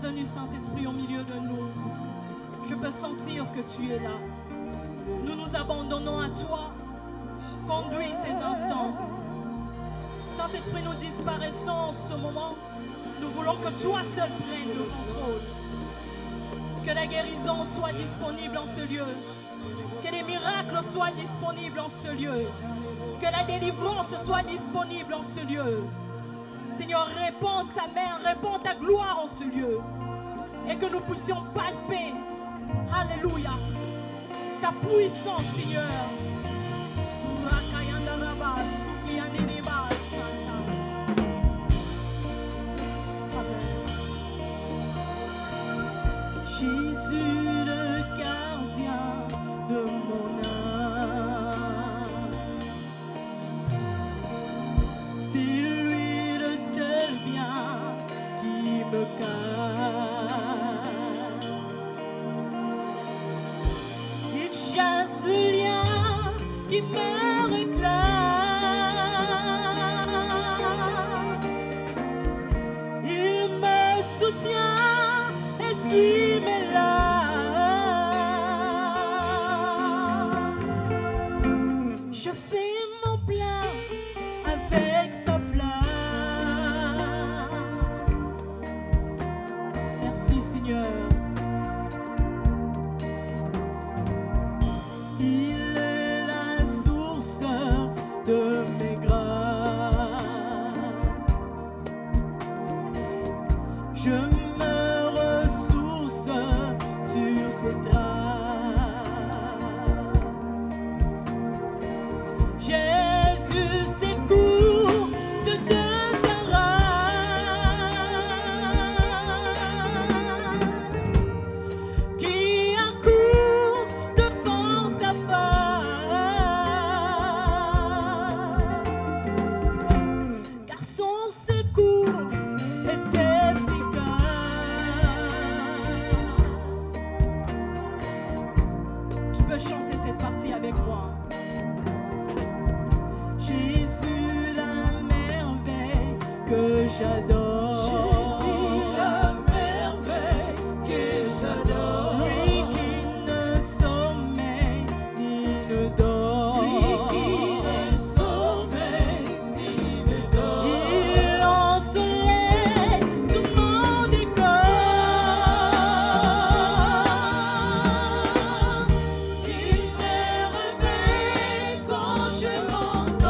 bienvenue, Saint-Esprit, au milieu de nous. Je peux sentir que tu es là. Nous nous abandonnons à toi. Conduis ces instants. Saint-Esprit, nous disparaissons en ce moment. Nous voulons que toi seul prennes le contrôle. Que la guérison soit disponible en ce lieu. Que les miracles soient disponibles en ce lieu. Que la délivrance soit disponible en ce lieu. Seigneur, répands ta main, répands ta gloire en ce lieu. Et que nous puissions palper, alléluia, ta puissance, Seigneur. Jésus, le gardien de mon âme, c'est lui le seul bien qui me garde. Il chasse le lien qui me réclame. Il me soutient et suit mes larmes. Je fais mon plein avec sa flamme. Merci Seigneur. Il est la source de mes grâces. Je me ressource sur ses traces. Jésus s'écoute de sa race qui accourt devant sa face, car son secours est efficace. Tu peux chanter cette partie avec moi. Jésus, la merveille que j'adore. Jésus, la merveille que j'adore. Lui qui ne sommeille ni ne dort. Lui qui ne sommeille ni ne dort. Il ensoleille tout mon décor. Il me réveille quand je m'endors.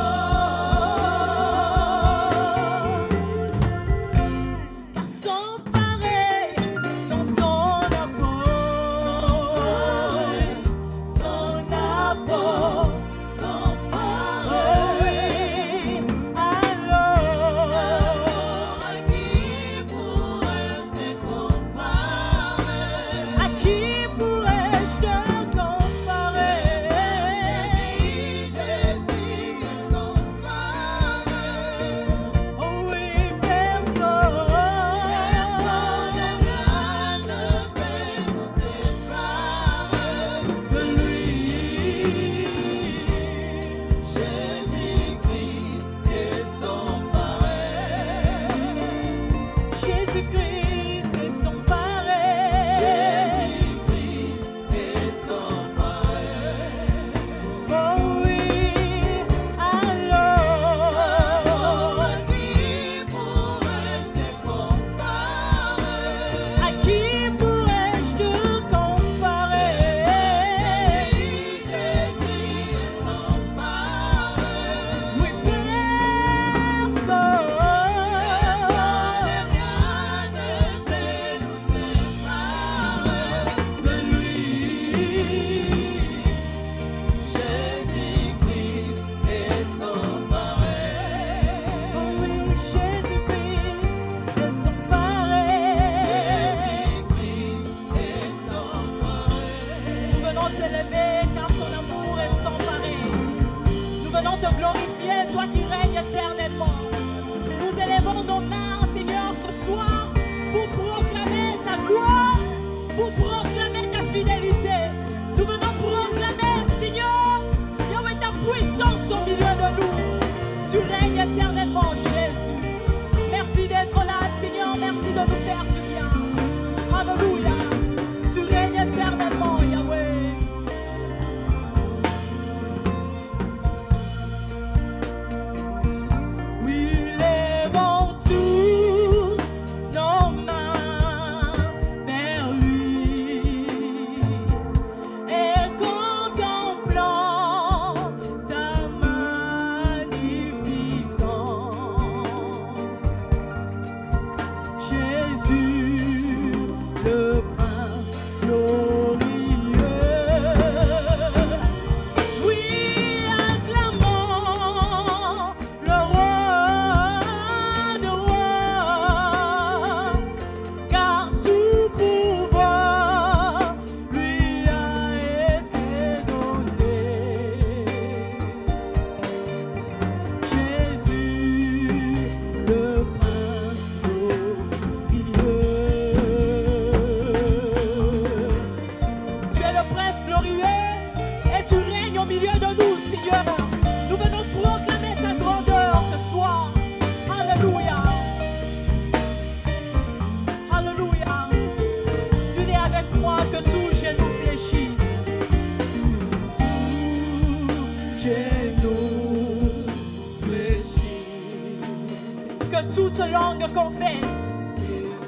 langues confessent.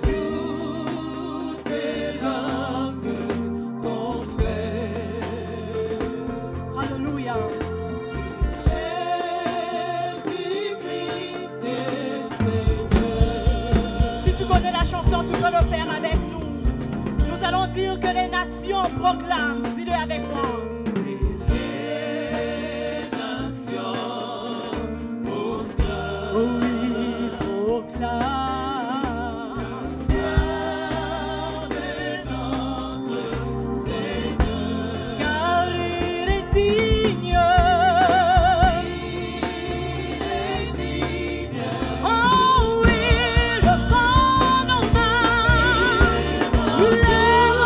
Toutes les langues confessent. Alléluia. Jésus-Christ est Seigneur. Si tu connais la chanson, tu peux le faire avec nous. Nous allons dire que les nations proclament. Dis-le avec moi. Les nations proclament. Oui, proclament. Acclamez notre Seigneur. Car il est digne. Il est digne. Oh oui, le fondement. Il élève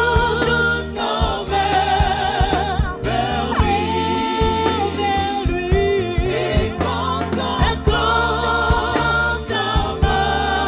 tous nos mères vers lui. Et content Et content dans sa main.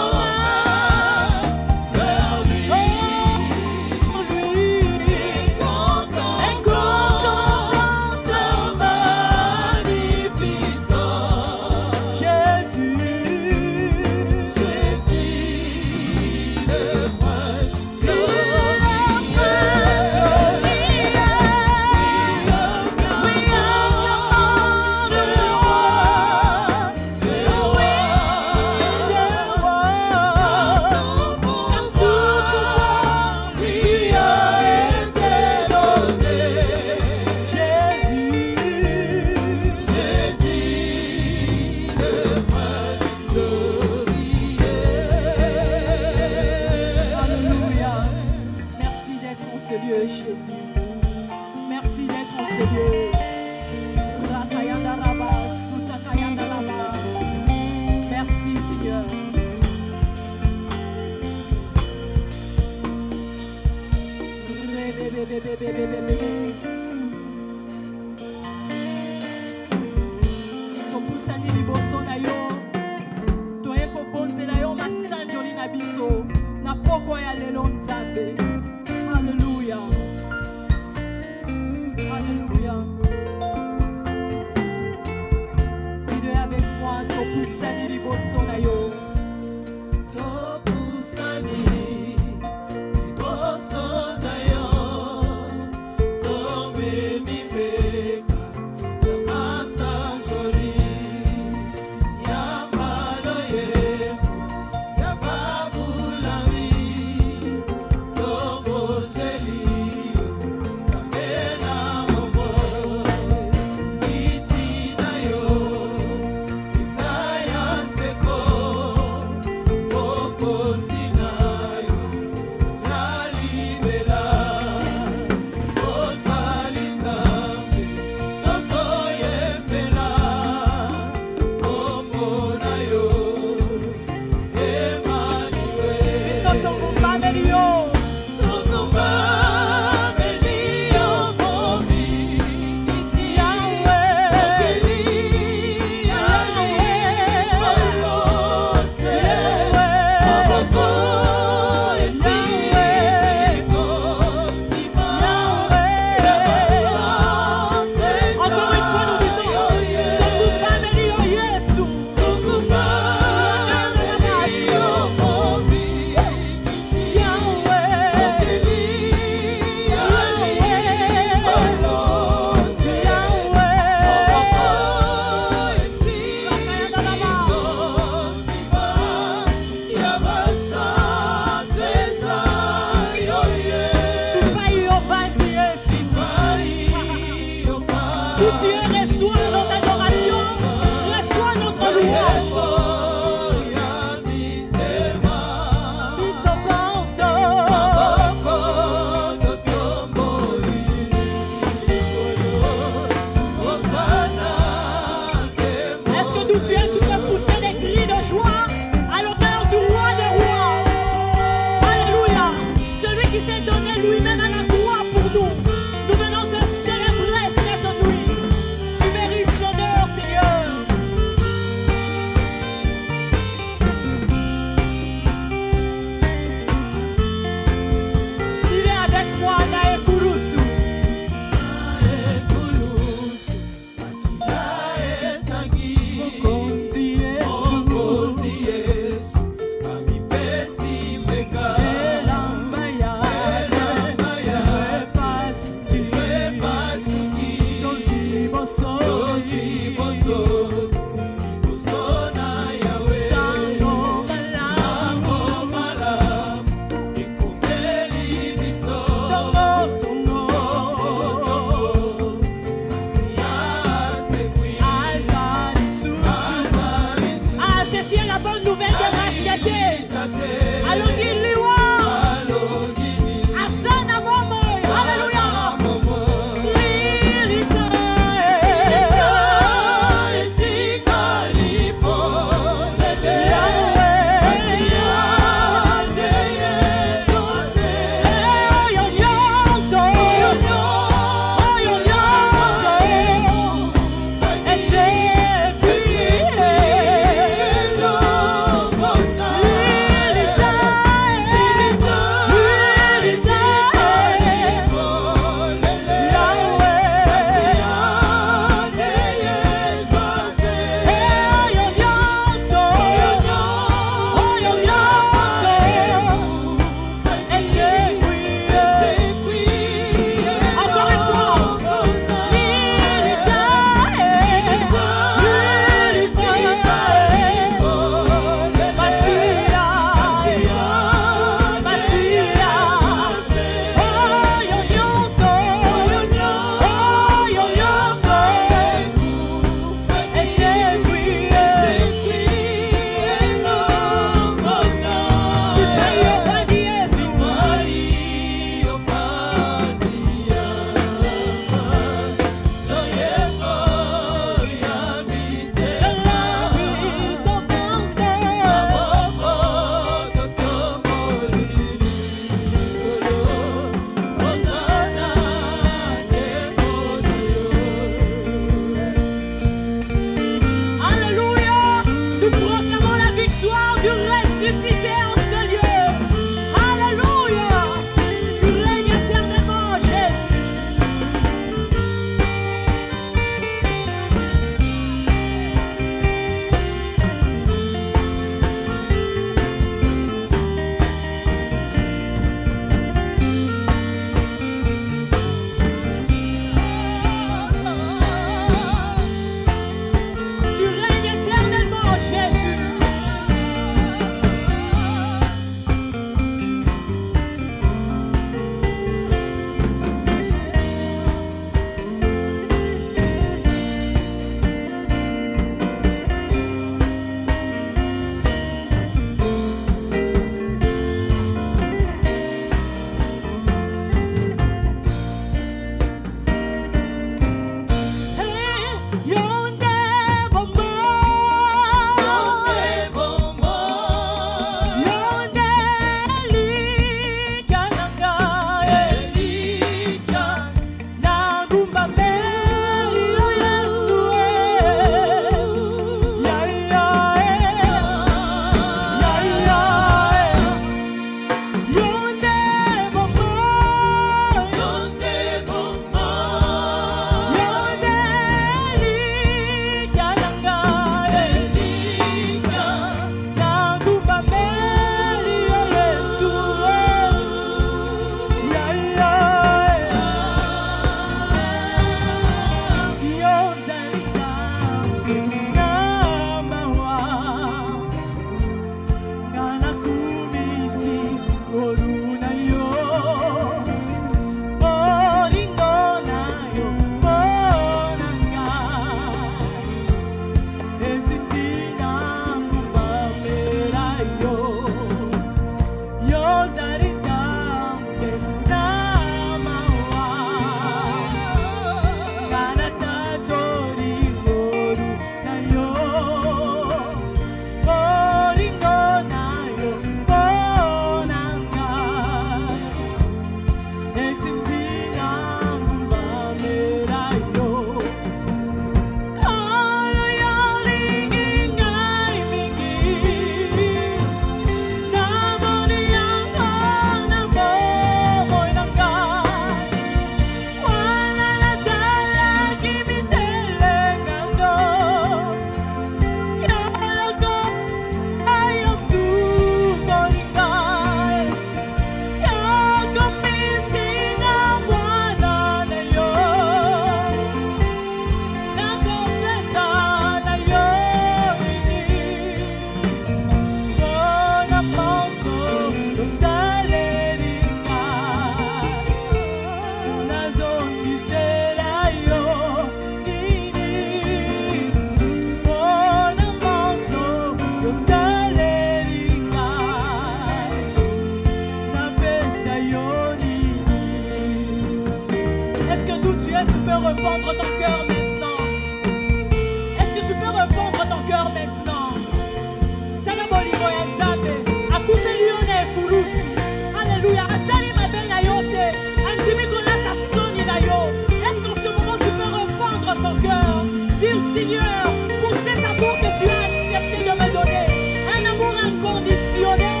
Seigneur, pour cet amour que tu as accepté de me donner. Un amour inconditionnel.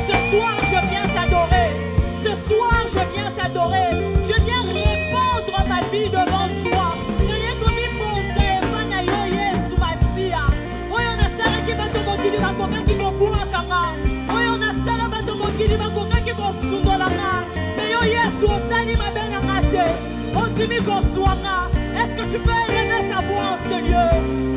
Ce soir, je viens t'adorer. Ce soir, je viens t'adorer. Je viens répandre ma vie devant toi. Est-ce que tu peux élever ta voix en ce lieu?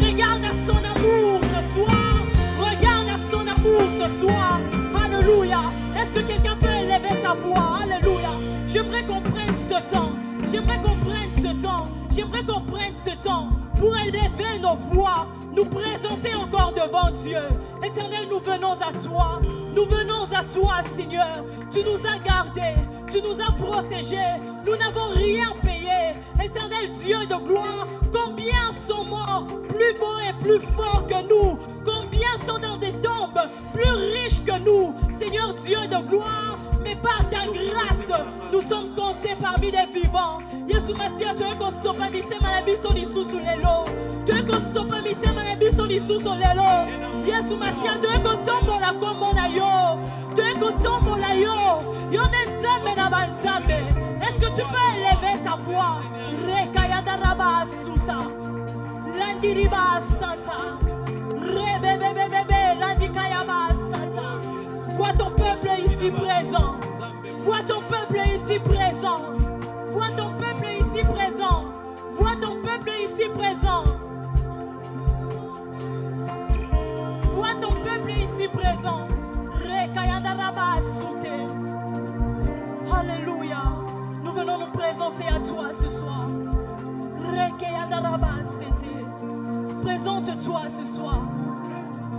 Regarde à son amour ce soir. Regarde à son amour ce soir. Alléluia. Est-ce que quelqu'un peut élever sa voix? Alléluia. J'aimerais qu'on prenne ce temps. J'aimerais qu'on prenne ce temps. J'aimerais qu'on prenne ce temps pour élever nos voix, nous présenter encore devant Dieu. Éternel, nous venons à toi. Nous venons à toi, Seigneur. Tu nous as gardés. Tu nous as protégés. Nous n'avons rien payé. Éternel Dieu de gloire, combien sont morts plus beaux et plus forts que nous? Combien sont dans des tombes plus riches que nous? Seigneur Dieu de gloire, mais par ta grâce, nous sommes comptés parmi les vivants. Yesu Masia, tu es qu'on sopa mitema na biso lisusu lelo. Tu es qu'on sopa mitema na biso lisusu lelo. Yesu Masia, tu es qu'on tombe la kombo na yo. Tu es qu'on tombe la yo. Yo nenzame na banzame. Est-ce que tu peux élever ta voix? Rekayanda raba asuta. Landiriba santa. Rebebebebebe landikayaba santa. Vois ton peuple ici présent. Vois ton peuple ici présent. Vois ton peuple ici présent. Vois ton peuple ici présent. Vois ton peuple ici présent. Rekayandaraba soute. Alléluia. Nous venons nous présenter à toi ce soir. Rekayandaraba sete. Présente-toi ce soir.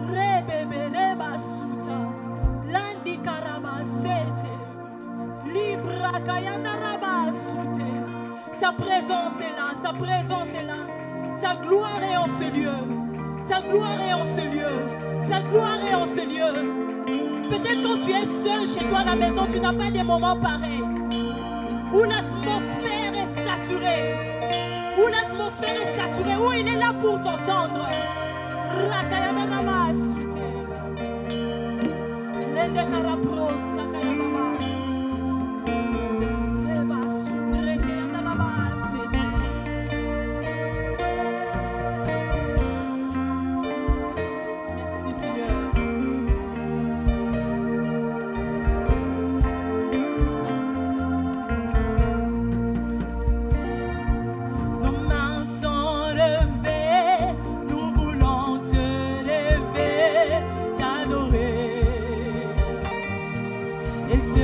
Rebebeleba suta. Landi karaba sete. Libra kayandaraba soute. Sa présence est là, sa présence est là. Sa gloire est en ce lieu. Sa gloire est en ce lieu. Sa gloire est en ce lieu. Peut-être quand tu es seul chez toi à la maison, tu n'as pas des moments pareils. Où l'atmosphère est saturée. Où l'atmosphère est saturée. Où il est là pour t'entendre. Rakayandaraba soute. Lende karabro sakayababa. It's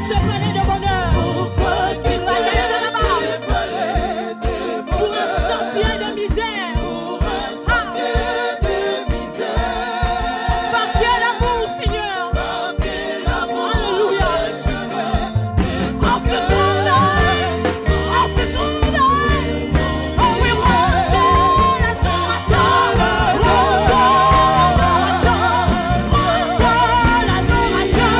ce palais de bonheur. Pourquoi quitter ces palais de Pour un bonheur? sentier de misère. Pour un sentier de misère. Par quel amour, Seigneur. Par quel amour Alléluia. le chemin de ton En ce cœur. temps-là, oh oui, reçois l'adoration,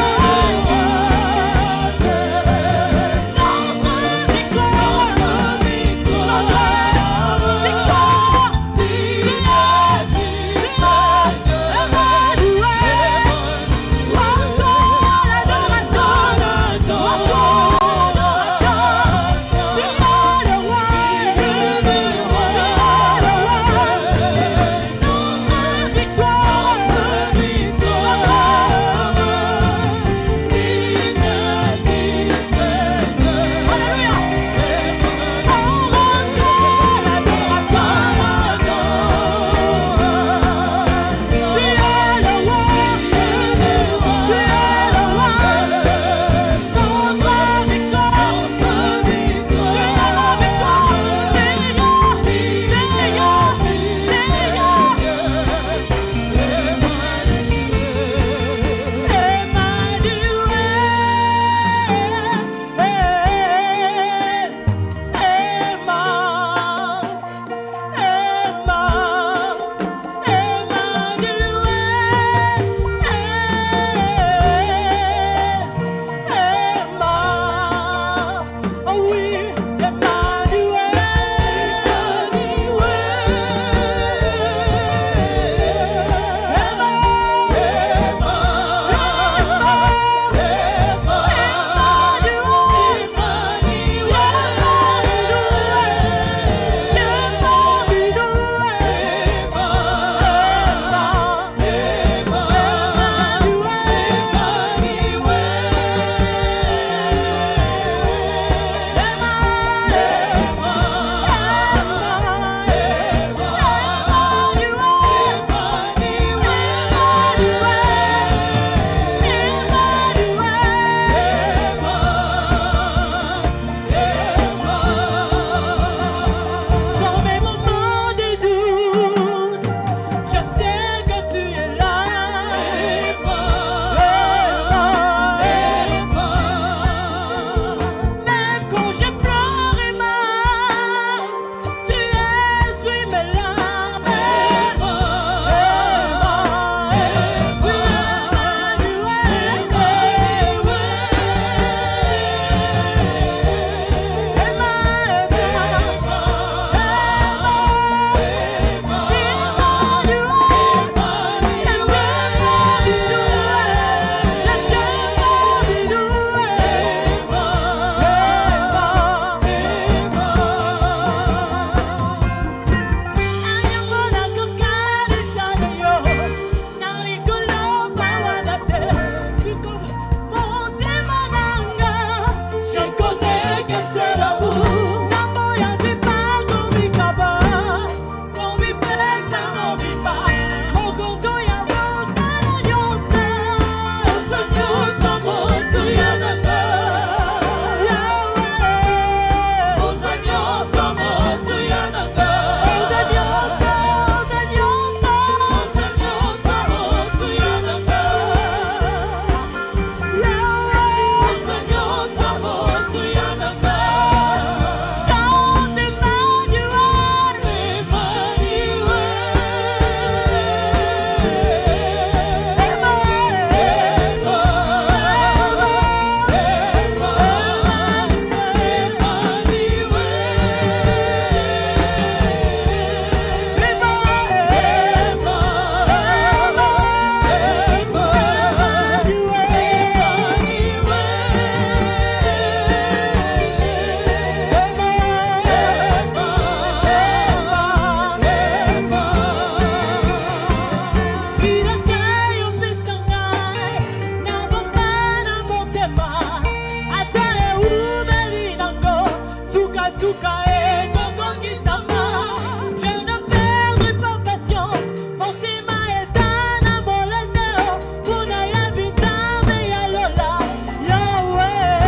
Yahweh.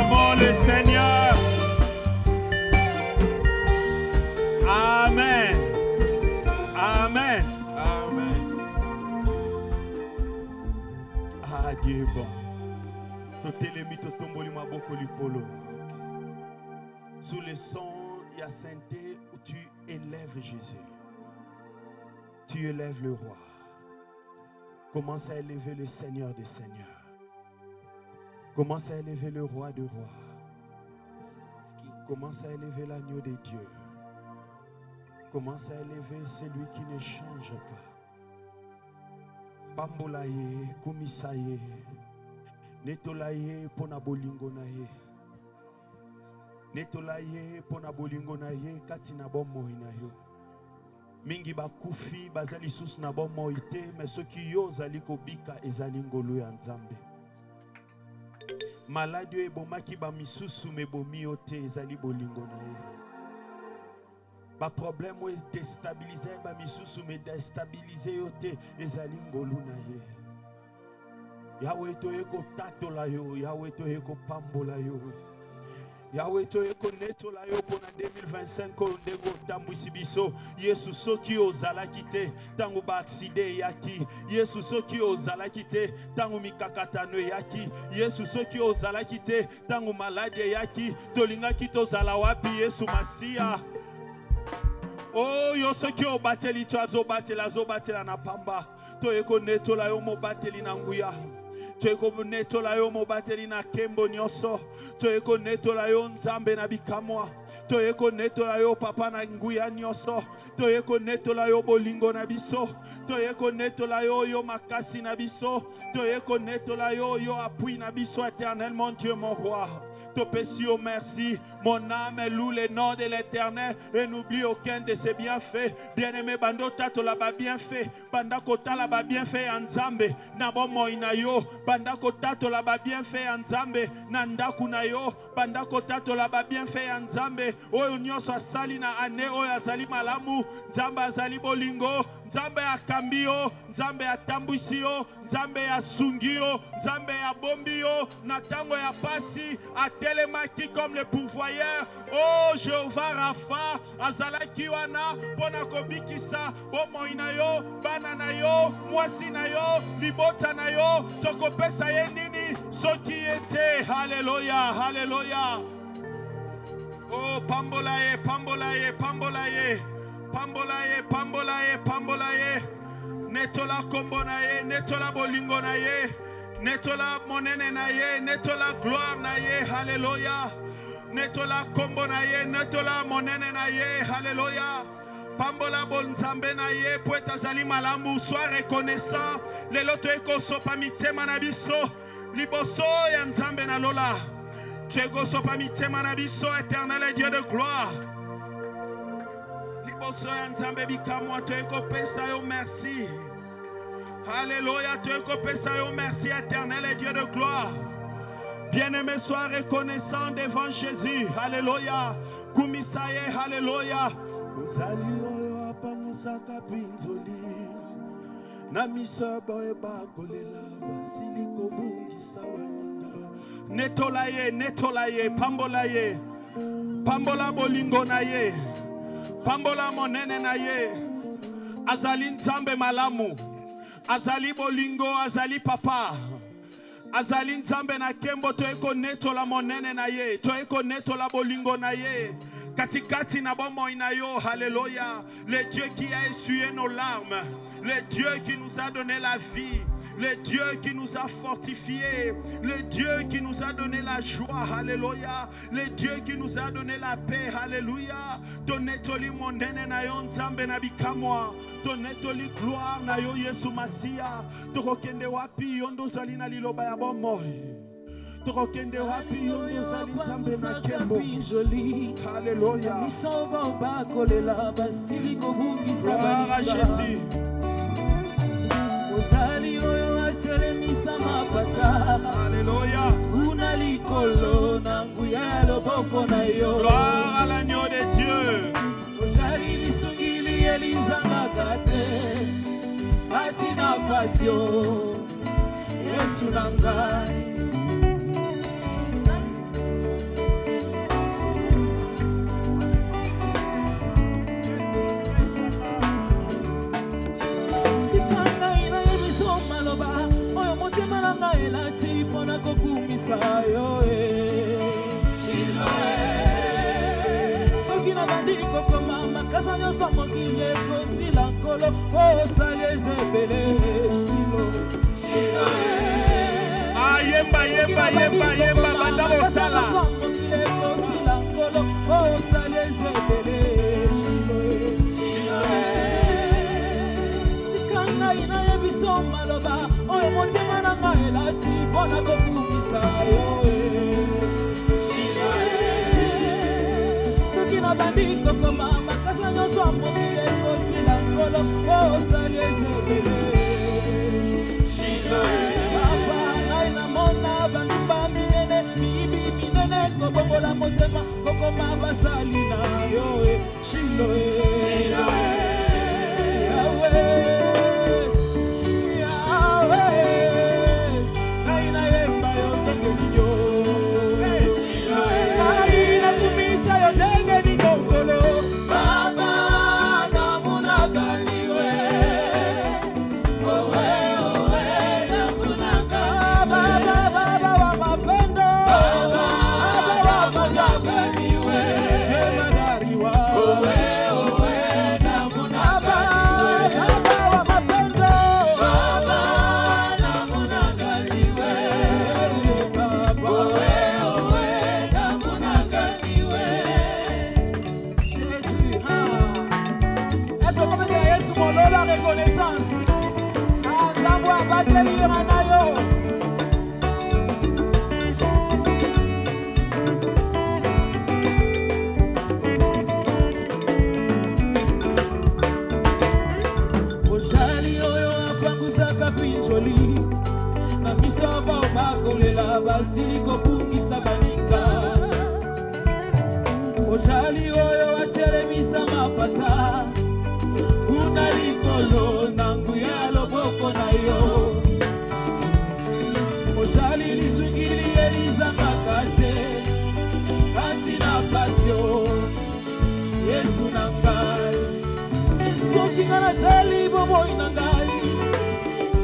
Acclamons le Seigneur. Amen. Amen. Amen. Ah, Dieu est bon. Totelemi totomboli maboko likolo. Sous le son, il y a sainteté où tu élèves Jésus. Tu élèves le roi. Commence à élever le Seigneur des Seigneurs. Commence à élever le roi des rois. Commence à élever l'agneau de Dieu. Commence à élever celui qui ne change pas. Bambolaye, kumisaye, netolaye pona bolingo na ye. Netolaye pona bolingo na ye katina bomoi na yo. Mingi bakufi bazali sus na bomoi te, mais ceux qui yo zali kobika ezali ngolu ya Nzambe. Maladi e bomaki ba misusu me bomi ote ezali bolingo na ye. Ba problème ou déstabiliser ba misusu me déstabiliser yote ezali ngolu na ye. Yahweh to eko tatola yo, Yahweh to eko pambola yo. Yahweh to eko netola yo pona 2025 ndego tambwisi biso. Yesu soki ozala kite tangu ba accident yaki. Yesu soki ozala kite tangu mikakatano yaki. Yesu soki ozala kite tangu maladie yaki. Tolinga kito zala wapi Yesu Masia. Oh, yo soki obateli to azobatela na pamba. To eko netola yo mo bateli na nguya. To eko netola yo mo bateli na kembo nyoso. To eko netola yo Nzambe na bikamwa. To eko netola yo papa na nguya nyoso. To eko netola yo bolingo na biso. To eko netola yo makasi na biso. To eko netola yo appui na biso éternel mon Dieu mon roi. Topesi au merci, mon âme loue le nom de l'Éternel et n'oublie aucun de ses bienfaits. Bien-aimé bando tato la ba bienfait, banda kota la ba bienfait en Nzambe, na bomo inayo, banda kota to la ba bienfait en Nzambe, na ndaku na yo, banda kota to la ba bienfait en Nzambe. Oyo nyonso asali na ane oyo azali malamu, Nzambe azali bolingo, Nzambe akambi yo, Nzambe atambwisi yo, Nzambe asungi yo, Nzambe abombi yo, na tango ya pasi atelemaki comme le pourvoyeur. Oh Jéhovah Rapha, azalaki wana pona kobikisa bomo inayo, bana na yo, mwasi na yo, libota na yo, tokopesa ye nini soki ete. Hallelujah, hallelujah. Oh pambolaye, pambolaye, pambolaye, pambolaye, pambolaye, pambolaye. Netola kombo na ye, netola bolingo na ye, netola monene na ye, netola gloire na ye, hallelujah. Netola kombo na ye, netola monene na ye, hallelujah. Pambola bonzambe na ye, poeta zali malamu, sois reconnaissant. Lelo to eko sopa mitema na biso, liboso ya Nzambe na lola. Tu eko sopa mitema na biso, éternel et Dieu de gloire. Liboso ya Nzambe bikamwa, tu eko pesa yo merci. Alléluia, tu eko pesa yo merci, éternel et Dieu de gloire. Bien-aimé, sois reconnaissant devant Jésus. Alléluia. Kumisaye, alléluia. Ozali oyo apangosaka pinzoli. Na miso boye bakolela basili kobungisa waninga. Netolaye, netolaye, pambolaye. Pambola bolingo na ye. Pambola monene na ye. Azali Nzambe malamu. Azali bolingo, azali papa. Azali Nzambe na kembo to eko netola monene na ye. To eko netola bolingo na ye. Katikati na bomo inayo, hallelujah. Le Dieu qui a essuyé nos larmes. Le Dieu qui nous a donné la vie. Le Dieu qui nous a fortifiés. Le Dieu qui nous a donné la joie. Alléluia. Le Dieu qui nous a donné la paix. Alléluia. Tonetoli mondene na yo Nzambe na bikamwa. Tonetoli gloire na yo Yesu Masia. Tokokende wapi yondo zali na liloba ya bomoi. Tokokende wapi yondo zali Nzambe na kembo. Alléluia. Gloire à Jésus. Alléluia. Gloire à l'agneau de Dieu. Tikanga ina yebiso maloba oyo motema nanga elati mpona kokumisa yo Shiloh soki nabandi kokoma makasa nyonso mokili ekozila nkolo osali ezebele Shiloh yemba yemba yemba yemba banda bosala mokili ekozila nkolo osali ezebele ina yebiso maloba oyo motema nanga elati mpona kokumisa yo soki nabandi kokoma makasa nyonso ya mokili ekosila nkolo osali ezebele papa ngai namona bandumba minene miyibi minene kobongola motema kokoma basali na yo Shiloh basili kopungisa baninga ojali oyo atelemisa mapata kuna likolo na nguya ya loboko na yo ojali lisungili elizangaka te kati na pasio Yesu na ngai soki nga natali bomoi na ngai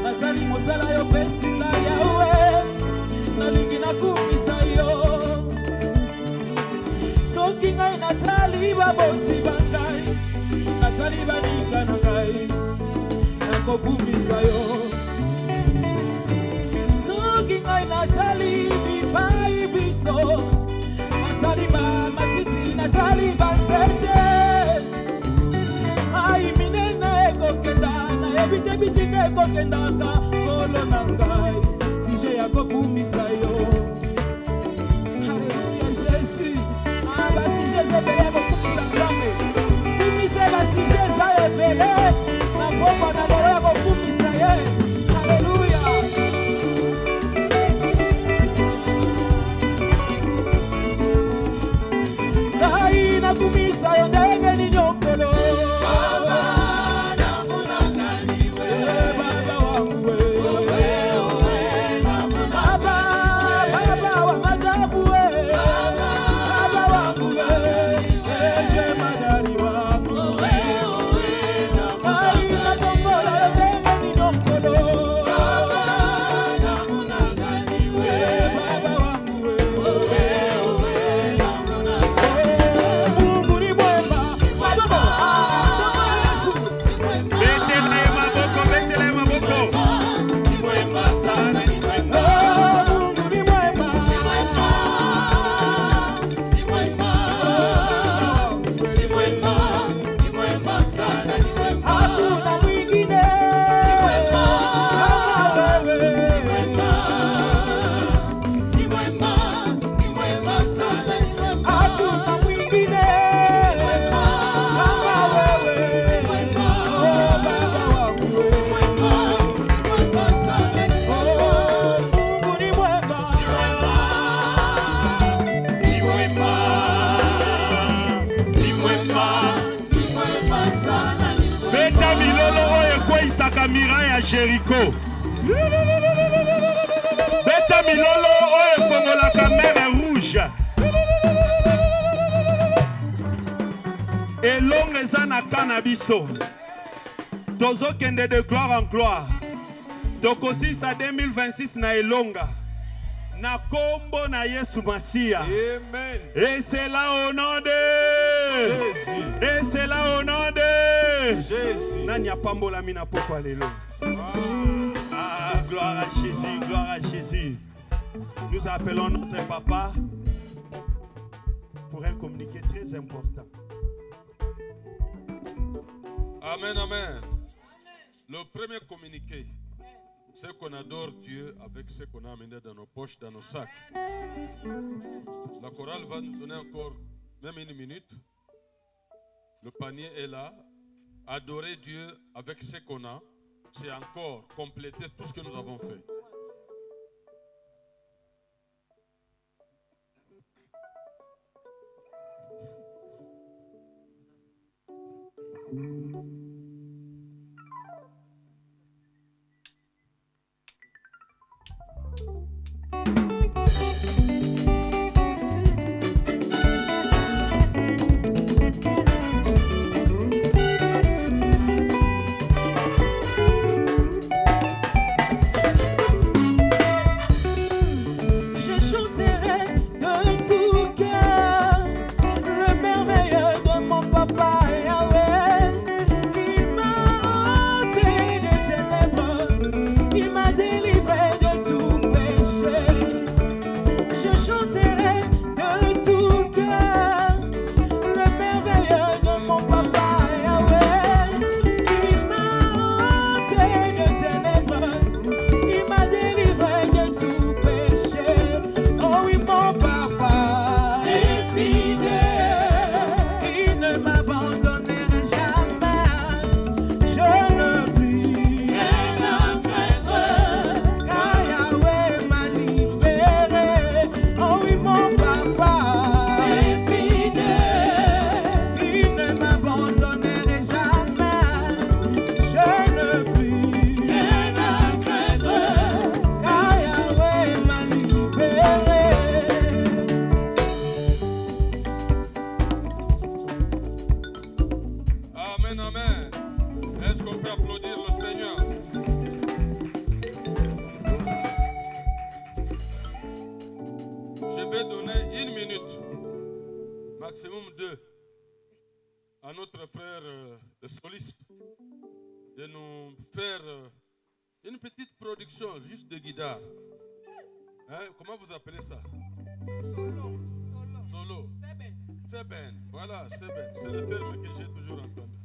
natali mosala yo pesi ngai yawe nalingi nakumisa yo soki ngai natali baboti bangai natali baninga na ngai nakokumisa yo soki ngai natali bipai biso natali bamatiti natali banzete ai minene ekokenda nayebi te bisika ekokendaka kolo na ngai sije ya kokumisa yo Haleluya Jésus basije ezebele ya kokumisa nzambe kumisa basije eza ebele na pokwa na lelo ya kokumisa ye Haleluya ngai nakumisa yo ndenge ni nyokolo Miraille à Jéricho. Beta milolo oyo fongolaka mer rouge. Elongo eza na kana biso. tozokende de gloire en gloire. Tokosisa 2026 na elonga. Na kombo na Yesu Masia. Amen. Et c'est là au nom de Jésus. Et c'est là au nom de Jésus. Nani apambola mina poko alelo. Ah, gloire à Jésus, gloire à Jésus. Nous appelons notre papa pour un communiqué très important. Amen, amen. Le premier communiqué, c'est qu'on adore Dieu avec ce qu'on a amené dans nos poches, dans nos sacs. La chorale va nous donner encore même une minute. Le panier est là. Adorer Dieu avec ce qu'on a, c'est encore compléter tout ce que nous avons fait. Maximum 2 à notre frère le soliste de nous faire une petite production juste de guitare. Hein? Comment vous appelez ça? Solo. C'est ben. Voilà, c'est ben. C'est le terme que j'ai toujours entendu.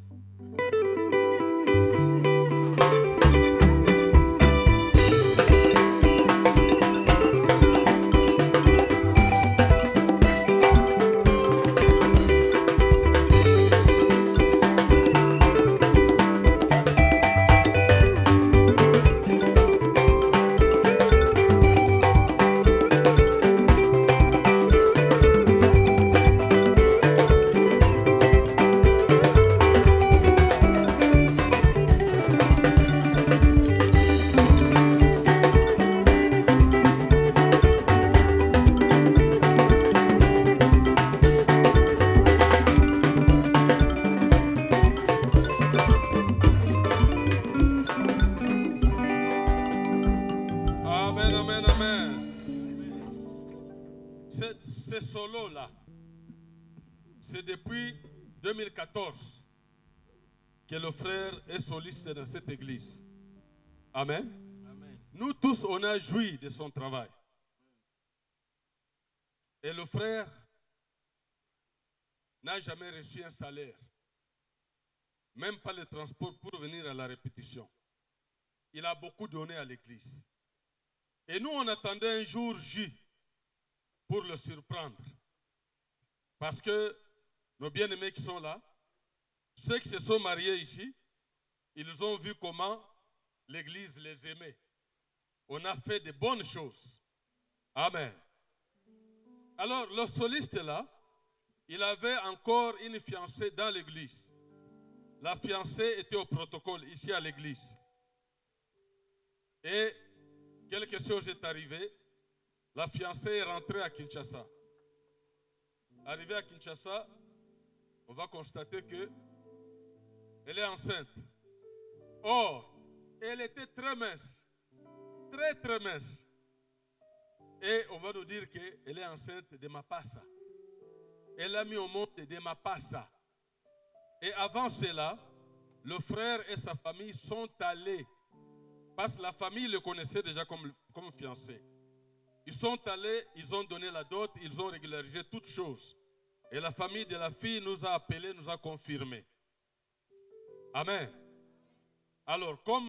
Ces solos-là, c'est depuis 2014 que le frère est soliste dans cette église. Amen. Amen. Nous tous, on a joui de son travail. Et le frère n'a jamais reçu un salaire, même pas le transport pour venir à la répétition. Il a beaucoup donné à l'église. Et nous, on attendait un jour J pour le surprendre. Parce que nos bien-aimés qui sont là, ceux qui se sont mariés ici, ils ont vu comment l'église les aimait. On a fait de bonnes choses. Amen. Alors, le soliste là, il avait encore une fiancée dans l'église. La fiancée était au protocole ici à l'église. Et quelque chose est arrivé. La fiancée est rentrée à Kinshasa. Arrivée à Kinshasa, on va constater qu'elle est enceinte. Or, elle était très mince. Très, très mince. Et on va nous dire qu'elle est enceinte de Mapassa. Elle a mis au monde de Mapassa. Et avant cela, le frère et sa famille sont allés. Parce que la famille le connaissait déjà comme fiancé. Ils sont allés, ils ont donné la dot, ils ont régularisé toutes choses. Et la famille de la fille nous a appelés, nous a confirmé. Amen. Alors, comme